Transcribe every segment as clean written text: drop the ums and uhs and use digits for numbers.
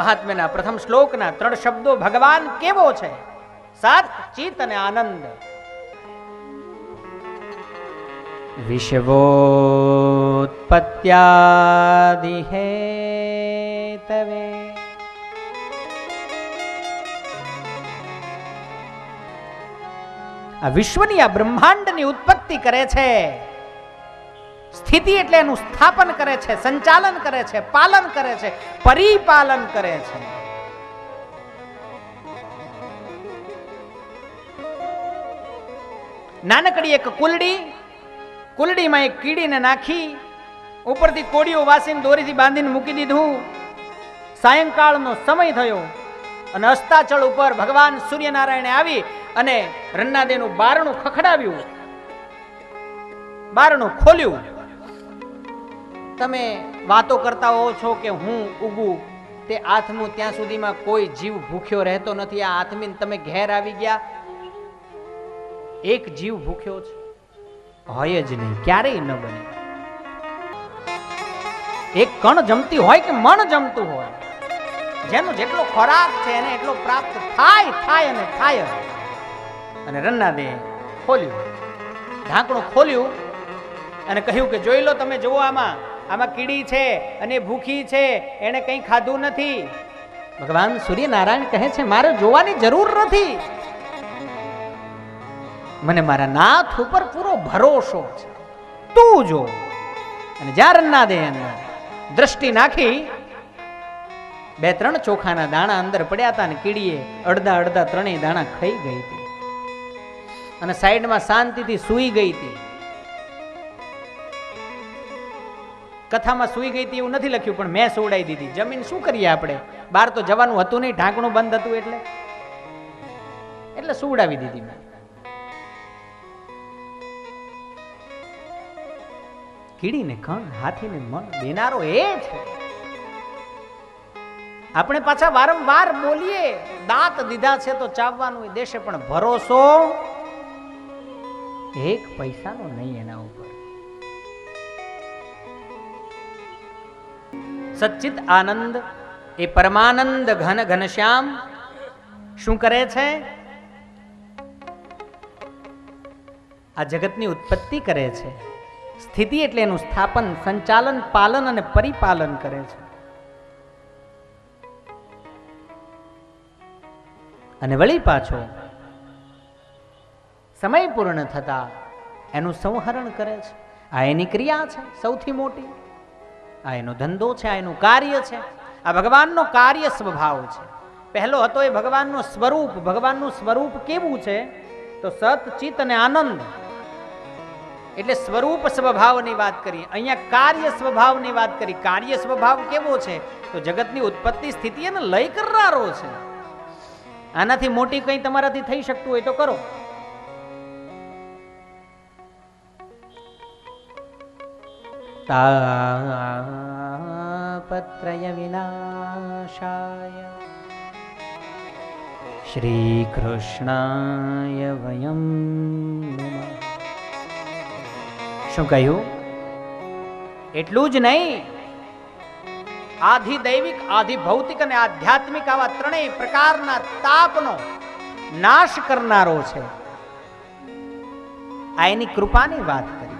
મહાત્મ્યના પ્રથમ શ્લોકના 3 શબ્દો ભગવાન કેવો છે? સત, ચિત અને આનંદ. વિશ્વોત્પત્યાદિ હેતવે આ વિશ્વની આ બ્રહ્માંડની ઉત્પત્તિ કરે છે, સ્થિતિ એટલે એનું સ્થાપન કરે છે, સંચાલન કરે છે, પાલન કરે છે, પરિપાલન કરે છે. નાનકડી એક કુલડીમાં એક કીડીને નાખી ઉપરથી કોડીઓ વાસીને દોરીથી બાંધીને મૂકી દીધું. સાયંકાળનો સમય થયો અને અસ્તાચળ ઉપર ભગવાન સૂર્યનારાયણે આવી અને રન્નાદેનું બારણું ખખડાવ્યું, બારણું ખોલ્યું. તમે વાતો કરતા હો છો કે હું ઉગું તે આથમું, ત્યાં સુધીમાં કોઈ જીવ ભૂખ્યો રહેતો નથી. આ આથમીને તમે ઘેર આવી ગયા, એક જીવ ભૂખ્યો છે? હોય જ નહીં, ક્યારેય ન બને. એક કણ જમતી હોય કે મણ જમતું હોય, જેનો જેટલો ખોરાક છે એને એટલો પ્રાપ્ત થાય અને થાય. અને રન્નાદે ખોલ્યું, ઢાંકણું ખોલ્યું અને કહ્યું કે જોઈ લો, તમે જુઓ, આમાં કીડી છે અને ભૂખી છે, એને કંઈ ખાધું નથી. ભગવાન સૂર્યનારાયણ કહે છે મારે જોવાની જરૂર નથી, મને મારા નાથ ઉપર પૂરો ભરોસો છે, તું જો. અને જ્યાં રન્નાદે દ્રષ્ટિ નાખી, 2-3 ચોખાના દાણા અંદર પડ્યા હતા ને કીડીએ અડધા 3 દાણા ખાઈ ગઈ હતી અને સાઈડમાં શાંતિથી સૂઈ ગઈ હતી. કથામાં સૂઈ ગઈ હતી એવું નથી લખ્યું, પણ મેં સુવડાવી દીધી. જમીન શું કરીએ આપણે, બહાર તો જવાનું હતું નહીં, ઢાંકણું બંધ હતું એટલે સુવડાવી દીધી મેં. કીડીને કણ, હાથીને મન દેનારો એ છે. આપણે પાછા વારંવાર બોલીએ, દાંત દીધા છે તો ચાવવાનું દેશે, પણ ભરોસો 1 પૈસાનો નહીં એના ઉપર. સચ્ચિત આનંદ એ પરમાનંદ ઘન ઘનશ્યામ શું કરે છે? આ જગતની ઉત્પત્તિ કરે છે, સ્થિતિ એટલે એનું સ્થાપન, સંચાલન, પાલન અને પરિપાલન કરે છે. અને વળી પાછો સમય પૂર્ણ થતા એનું સંહરણ કરે છે. આ એની ક્રિયા છે સૌથી મોટી, આ એનો ધંધો છે, આ એનું કાર્ય છે. આ ભગવાનનો કાર્ય સ્વભાવ છે. પહેલો હતો એ ભગવાનનો સ્વરૂપ. ભગવાનનું સ્વરૂપ કેવું છે? તો સત, ચિત અને આનંદ. એટલે સ્વરૂપ સ્વભાવની વાત કરી, અહીંયા કાર્ય સ્વભાવની વાત કરી. કાર્ય સ્વભાવ કેવો છે? તો જગતની ઉત્પત્તિ, સ્થિતિ અને લય કરનારો છે. આનાથી મોટી કંઈ તમારાથી થઈ શકતું હોય તો કરો. તાપત્રય વિનાશાય શ્રી કૃષ્ણાય વયમ નમઃ. શું કહ્યું? એટલું જ નહીં, આધિદૈવિક, આધિભૌતિક અને આધ્યાત્મિક આવા 3 પ્રકારના તાપનો નાશ કરનારો છે. આ એની કૃપાની વાત કરી,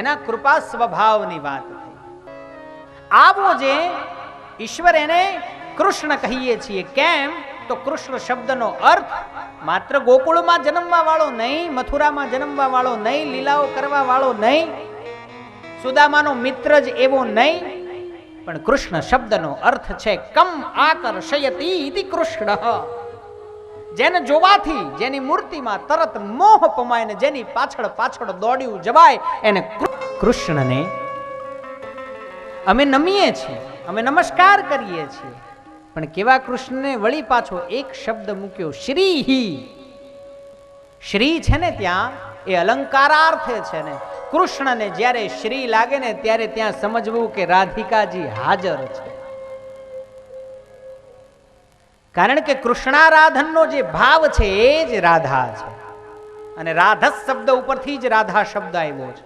એના કૃપા સ્વભાવની વાત થઈ. આવો જે ઈશ્વર, એને કૃષ્ણ કહીએ છીએ. કેમ? તો કૃષ્ણ શબ્દનો અર્થ માત્ર ગોકુળમાં જન્મવા વાળો નહીં, મથુરામાં જન્મવા વાળો નહીં, લીલાઓ કરવા વાળો નહીં, સુદામાનો મિત્ર જ એવો નહીં, પણ કૃષ્ણ શબ્દનો અર્થ છે કમ આકર્ષયતિ ઇતિ કૃષ્ણ. જેને જોવાથી, જેની મૂર્તિમાં તરત મોહ પમાયને જેની પાછળ પાછળ દોડ્યું જવાય, એને કૃષ્ણને અમે નમીએ છીએ, અમે નમસ્કાર કરીએ છીએ. પણ કેવા કૃષ્ણને? વળી પાછો એક શબ્દ મૂક્યો, શ્રી. શ્રી છે ને ત્યાં એ અલંકારાર્થે છે ને. કૃષ્ણને જ્યારે શ્રી લાગે ને ત્યારે ત્યાં સમજવું કે રાધિકાજી હાજર છે. કારણ કે કૃષ્ણારાધનનો જે ભાવ છે એ જ રાધા છે, અને રાધસ શબ્દ ઉપરથી જ રાધા શબ્દ આવ્યો છે.